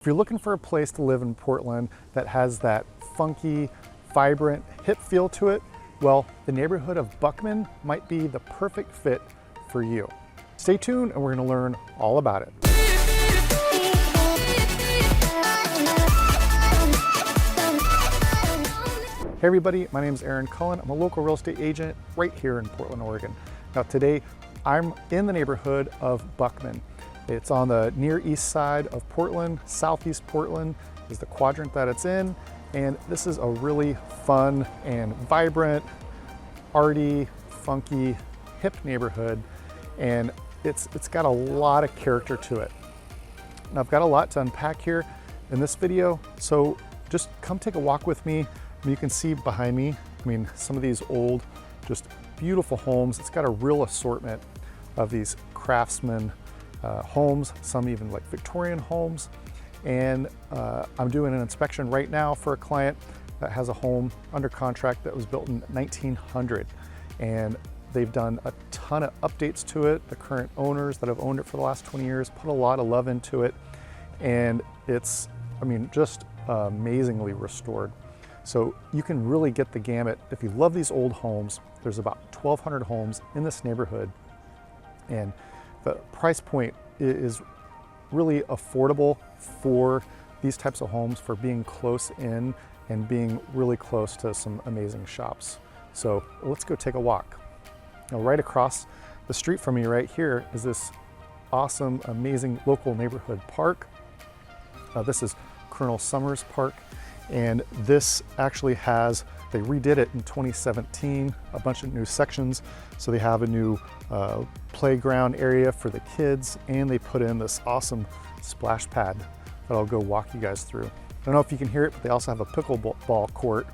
If you're looking for a place to live in Portland that has that funky, vibrant, hip feel to it, well, the neighborhood of Buckman might be the perfect fit for you. Stay tuned and we're going to learn all about it. Hey everybody, my name is Aaron Cullen. I'm a local real estate agent right here in Portland, Oregon. Now today, I'm in the neighborhood of Buckman. It's on the near east side of Portland. Southeast Portland is the quadrant that it's in. And this is a really fun and vibrant, arty, funky, hip neighborhood. And it's got a lot of character to it. Now I've got a lot to unpack here in this video. So just come take a walk with me. You can see behind me, some of these old, just beautiful homes. It's got a real assortment of these Craftsman homes, some even like Victorian homes. And I'm doing an inspection right now for a client that has a home under contract that was built in 1900. And they've done a ton of updates to it. The current owners that have owned it for the last 20 years put a lot of love into it. And it's, just amazingly restored. So you can really get the gamut. If you love these old homes, there's about 1,200 homes in this neighborhood. And the price point is really affordable for these types of homes, for being close in and being really close to some amazing shops. So let's go take a walk. Now, right across the street from me right here is this awesome, amazing local neighborhood park. This is Colonel Summers Park. And this actually they redid it in 2017, a bunch of new sections. So they have a new playground area for the kids, and they put in this awesome splash pad that I'll go walk you guys through. I don't know if you can hear it, but they also have a pickleball court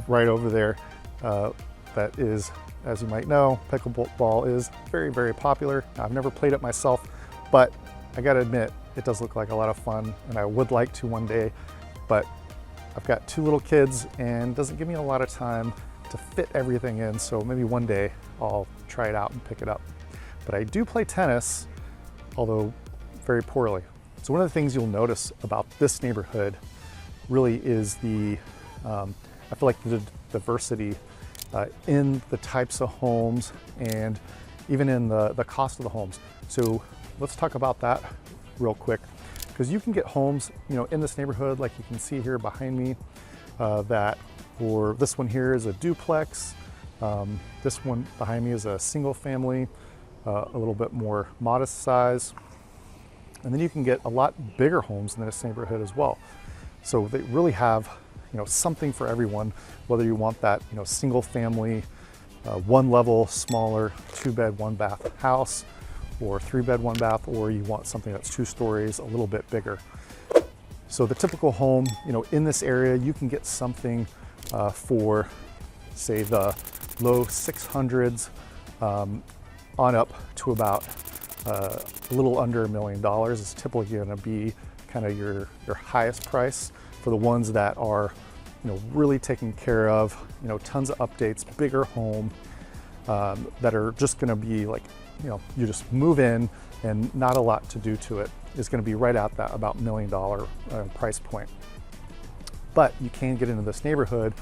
right over there. That is, as you might know, pickleball is very, very popular. I've never played it myself, but I gotta admit, it does look like a lot of fun, and I would like to one day, but I've got 2 little kids and it doesn't give me a lot of time to fit everything in, so maybe one day I'll try it out and pick it up. But I do play tennis, although very poorly. So one of the things you'll notice about this neighborhood really is I feel like the diversity in the types of homes and even in the cost of the homes. So let's talk about that real quick. Because you can get homes, in this neighborhood, like you can see here behind me, this one here is a duplex. This one behind me is a single family, a little bit more modest size. And then you can get a lot bigger homes in this neighborhood as well. So they really have, something for everyone, whether you want that, single family, 1 level, smaller, 2-bed, 1-bath house, or 3-bed, 1-bath, or you want something that's 2 stories, a little bit bigger. So the typical home, in this area, you can get something for, say, the low 600s on up to about a little under $1 million. It's typically going to be kind of your highest price for the ones that are, really taken care of, tons of updates, bigger home that are just going to be like, you just move in and not a lot to do to it. Is going to be right at that about $1 million price point. But you can get into this neighborhood,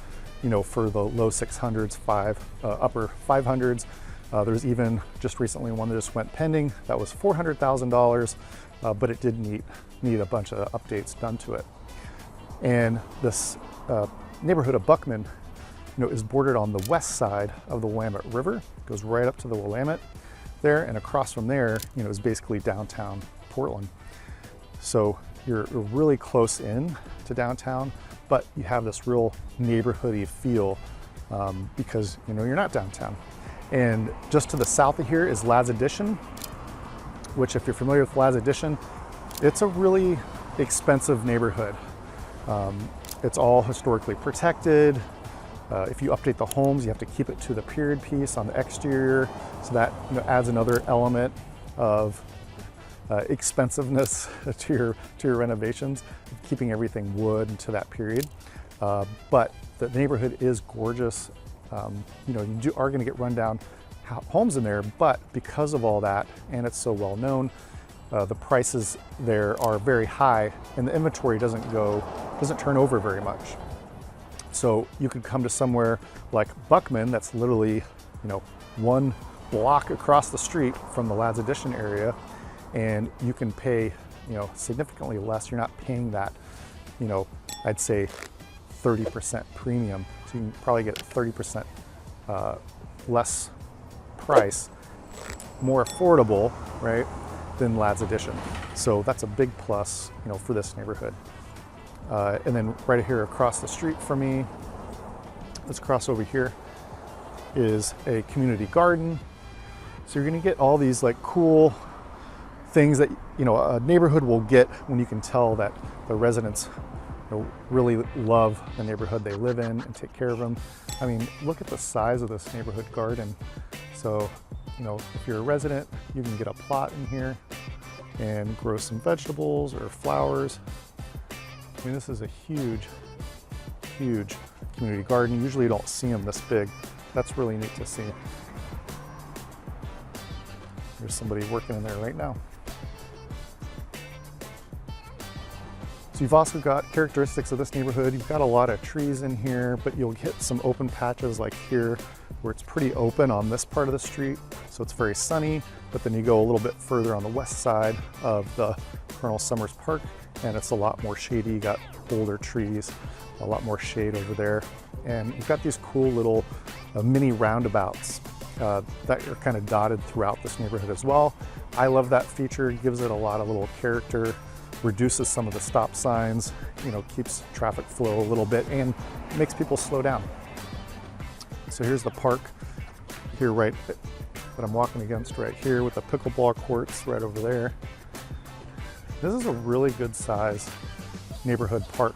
for the low 600s, upper 500s. There's even just recently one that just went pending that was $400,000, but it did need a bunch of updates done to it. And this neighborhood of Buckman, is bordered on the west side of the Willamette River. It goes right up to the Willamette there, and across from there, is basically downtown Portland. So you're really close in to downtown, but you have this real neighborhoody feel because you're not downtown. And just to the south of here is Ladd's Addition, which, if you're familiar with Ladd's Addition, it's a really expensive neighborhood. It's all historically protected. If you update the homes, you have to keep it to the period piece on the exterior. So that adds another element of expensiveness to your renovations, keeping everything wood to that period. But the neighborhood is gorgeous. You are going to get rundown homes in there, but because of all that, and it's so well known, the prices there are very high and the inventory doesn't turn over very much. So you could come to somewhere like Buckman that's literally, one block across the street from the Lads Edition area, and you can pay, significantly less. You're not paying that, I'd say 30% premium. So you can probably get 30% less price, more affordable, right, than Lads Edition. So that's a big plus, for this neighborhood. And then right here across the street from me, let's cross over here, is a community garden. So you're gonna get all these like cool things that, a neighborhood will get when you can tell that the residents really love the neighborhood they live in and take care of them. I mean, look at the size of this neighborhood garden. So, if you're a resident, you can get a plot in here and grow some vegetables or flowers. I mean, this is a huge, huge community garden. Usually you don't see them this big. That's really neat to see. There's somebody working in there right now. So you've also got characteristics of this neighborhood. You've got a lot of trees in here, but you'll hit some open patches like here where it's pretty open on this part of the street. So it's very sunny, but then you go a little bit further on the west side of the Colonel Summers Park and it's a lot more shady. You got older trees, a lot more shade over there. And you've got these cool little mini roundabouts that are kind of dotted throughout this neighborhood as well. I love that feature. It gives it a lot of little character, reduces some of the stop signs, keeps traffic flow a little bit and makes people slow down. So here's the park here, right, that I'm walking against right here with the pickleball courts right over there. This is a really good size neighborhood park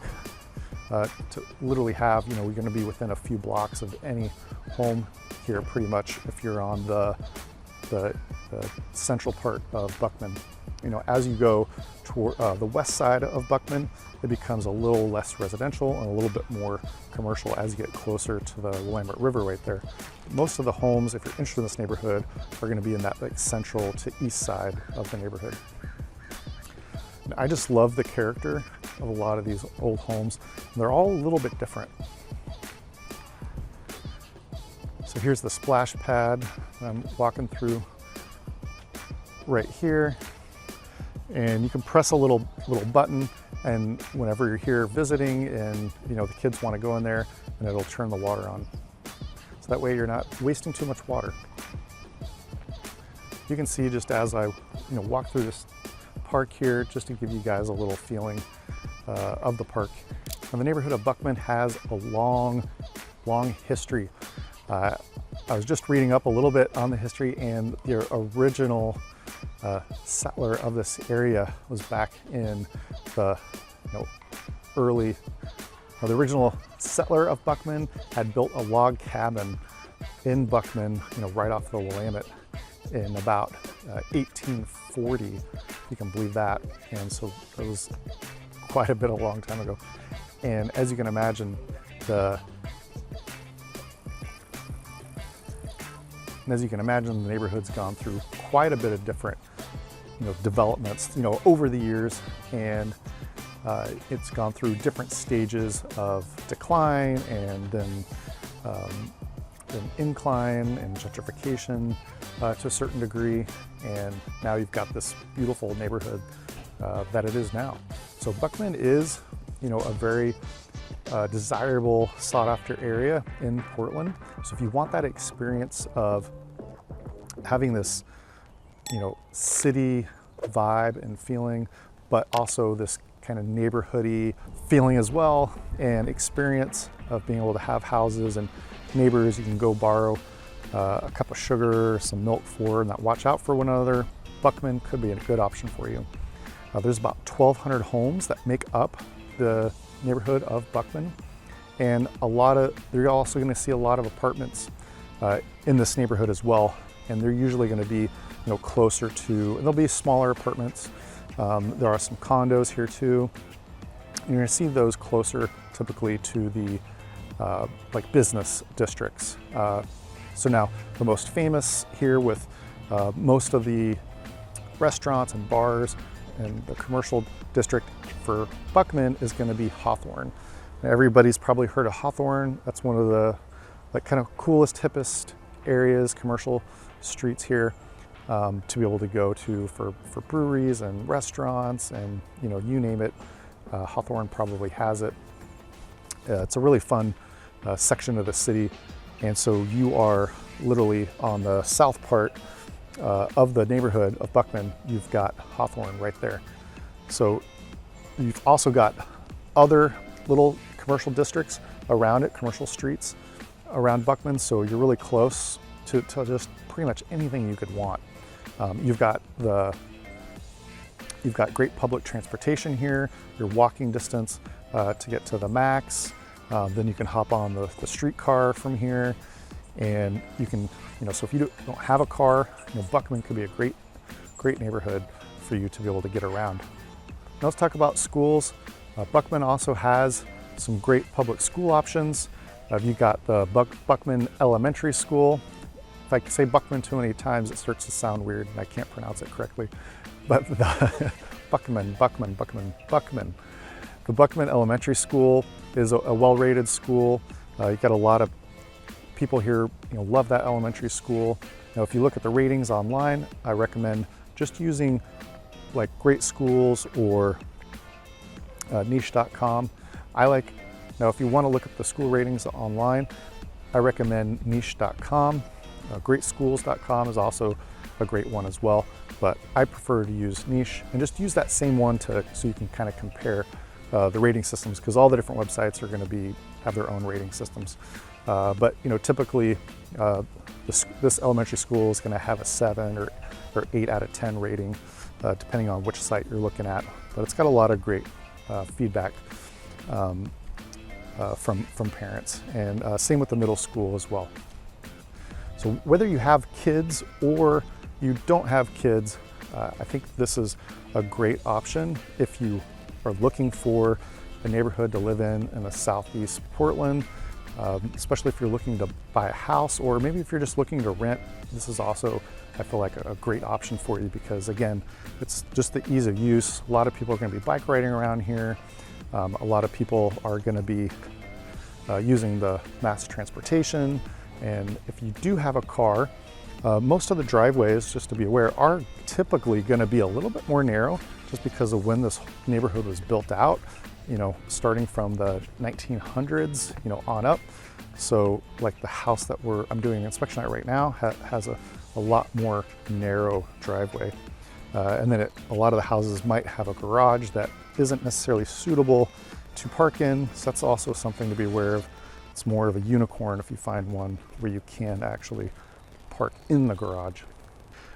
to literally have, we're going to be within a few blocks of any home here pretty much if you're on the central part of Buckman. As you go toward the west side of Buckman, it becomes a little less residential and a little bit more commercial as you get closer to the Willamette River right there. Most of the homes, if you're interested in this neighborhood, are going to be in that like central to east side of the neighborhood. And I just love the character of a lot of these old homes. They're all a little bit different. So here's the splash pad I'm walking through right here. And you can press a little button, and whenever you're here visiting and the kids want to go in there, and it'll turn the water on. So that way you're not wasting too much water. You can see just as I walk through this park here, just to give you guys a little feeling of the park. Now, the neighborhood of Buckman has a long history. I was just reading up a little bit on the history, and the original settler of this area was back in the the original settler of Buckman had built a log cabin in Buckman, right off the Willamette in about 1840, if you can believe that. And so it was quite a long time ago. And as you can imagine, the neighborhood's gone through quite a bit of different developments over the years, and it's gone through different stages of decline and then incline and gentrification to a certain degree, and now you've got this beautiful neighborhood that it is now. So Buckman is a very desirable, sought-after area in Portland. So if you want that experience of having this city vibe and feeling, but also this kind of neighborhoody feeling as well, and experience of being able to have houses and neighbors you can go borrow a cup of sugar, some milk for, and that watch out for one another, Buckman could be a good option for you. There's about 1,200 homes that make up the neighborhood of Buckman, and you're also going to see a lot of apartments in this neighborhood as well, and they're usually going to be closer to, and there'll be smaller apartments. There are some condos here too. And you're going to see those closer typically to the like business districts. So now the most famous here with most of the restaurants and bars, and the commercial district for Buckman is going to be Hawthorne. Everybody's probably heard of Hawthorne. That's one of the kind of coolest, hippest areas, commercial streets here, to be able to go to for breweries and restaurants, and you name it, Hawthorne probably has it. It's a really fun section of the city, and so you are literally on the south part of the neighborhood of Buckman. You've got Hawthorne right there. So you've also got other little commercial districts around it, commercial streets around Buckman, so you're really close to just pretty much anything you could want. You've got great public transportation here, your walking distance to get to the max. Then you can hop on the streetcar from here, and you can, so if you don't have a car, Buckman could be a great neighborhood for you to be able to get around. Now let's talk about schools. Buckman also has some great public school options. You've got the Buckman Elementary School. If I say Buckman too many times, it starts to sound weird and I can't pronounce it correctly. But the Buckman. The Buckman Elementary School is a well-rated school. You've got a lot of people here, love that elementary school. If you look at the ratings online, I recommend just using like Great Schools or niche.com. Now if you want to look at the school ratings online, I recommend niche.com. Greatschools.com is also a great one as well, but I prefer to use niche and just use that same one so you can kind of compare the rating systems, because all the different websites are going to have their own rating systems. But typically this elementary school is going to have a 7 or 8 out of 10 rating, depending on which site you're looking at. But it's got a lot of great feedback from parents, and same with the middle school as well. So whether you have kids or you don't have kids, I think this is a great option if you are looking for a neighborhood to live in the southeast Portland, especially if you're looking to buy a house, or maybe if you're just looking to rent. This is also, I feel like, a great option for you, because again, it's just the ease of use. A lot of people are going to be bike riding around here. A lot of people are going to be using the mass transportation. And if you do have a car, most of the driveways, just to be aware, are typically going to be a little bit more narrow, just because of when this neighborhood was built out, starting from the 1900s, on up. So like the house that I'm doing an inspection at right now has a lot more narrow driveway. And then a lot of the houses might have a garage that isn't necessarily suitable to park in. So that's also something to be aware of. It's more of a unicorn if you find one where you can actually park in the garage.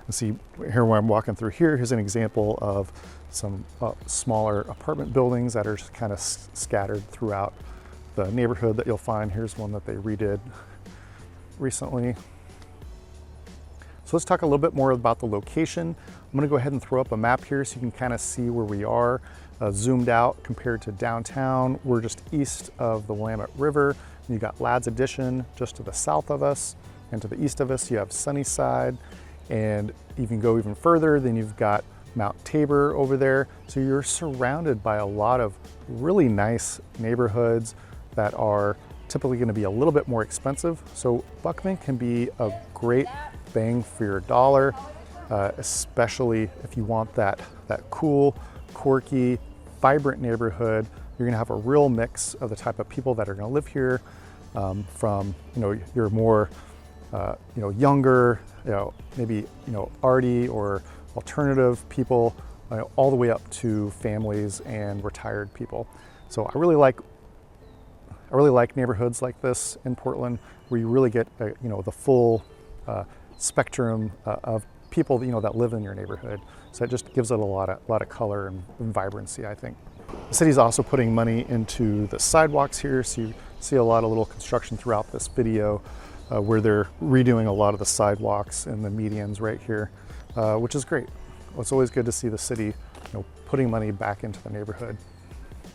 And see here where I'm walking through here, here's an example of some smaller apartment buildings that are just kind of scattered throughout the neighborhood that you'll find. Here's one that they redid recently. So let's talk a little bit more about the location. I'm gonna go ahead and throw up a map here so you can kind of see where we are zoomed out compared to downtown. We're just east of the Willamette River. You got Ladd's Addition just to the south of us, and to the east of us you have Sunnyside, and you can go even further, then you've got Mount Tabor over there. So you're surrounded by a lot of really nice neighborhoods that are typically going to be a little bit more expensive. So Buckman can be a great bang for your dollar, especially if you want that cool, quirky, vibrant neighborhood. You're gonna have a real mix of the type of people that are gonna live here, from your more younger, maybe arty or alternative people, all the way up to families and retired people. So I really like neighborhoods like this in Portland, where you really get the full spectrum of people that live in your neighborhood. So it just gives it a lot of color and vibrancy, I think. The city's also putting money into the sidewalks here, so you see a lot of little construction throughout this video where they're redoing a lot of the sidewalks and the medians right here, which is great. Well, it's always good to see the city putting money back into the neighborhood.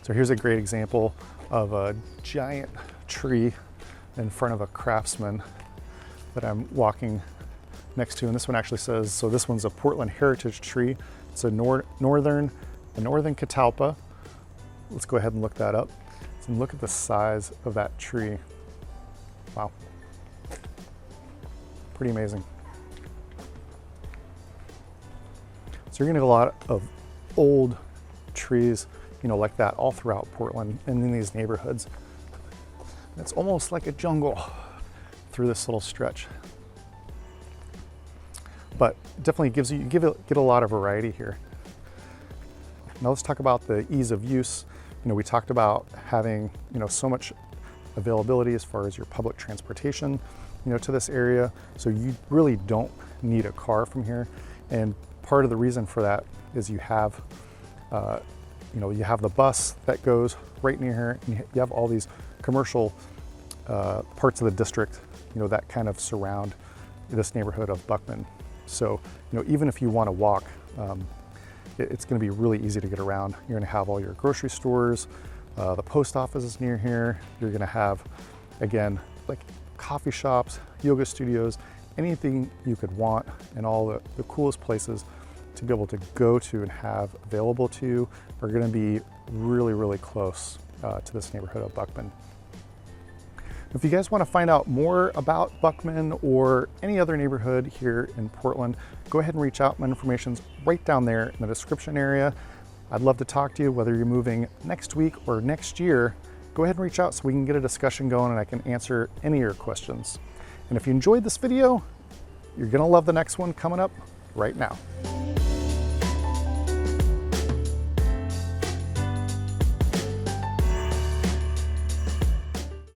So here's a great example of a giant tree in front of a Craftsman that I'm walking next to, and this one actually says, so this one's a Portland heritage tree. It's a northern catalpa. Let's go ahead and look that up. And look at the size of that tree. Wow, pretty amazing. So you're gonna get a lot of old trees, you know, like that all throughout Portland and in these neighborhoods. It's almost like a jungle through this little stretch. But definitely gives you, get a lot of variety here. Now let's talk about the ease of use. You know, we talked about having, you know, so much availability as far as your public transportation, you know, to this area. So you really don't need a car from here. And part of the reason for that is you have, you know, you have the bus that goes right near here, and you have all these commercial parts of the district, you know, that kind of surround this neighborhood of Buckman. So, you know, even if you want to walk, it's going to be really easy to get around. You're going to have all your grocery stores, the post office is near here. You're going to have, again, like coffee shops, yoga studios, anything you could want, and all the coolest places to be able to go to and have available to you are going to be really, really close to this neighborhood of Buckman. If you guys want to find out more about Buckman or any other neighborhood here in Portland, go ahead and reach out. My information's right down there in the description area. I'd love to talk to you, whether you're moving next week or next year. Go ahead and reach out so we can get a discussion going and I can answer any of your questions. And if you enjoyed this video, you're gonna love the next one coming up right now.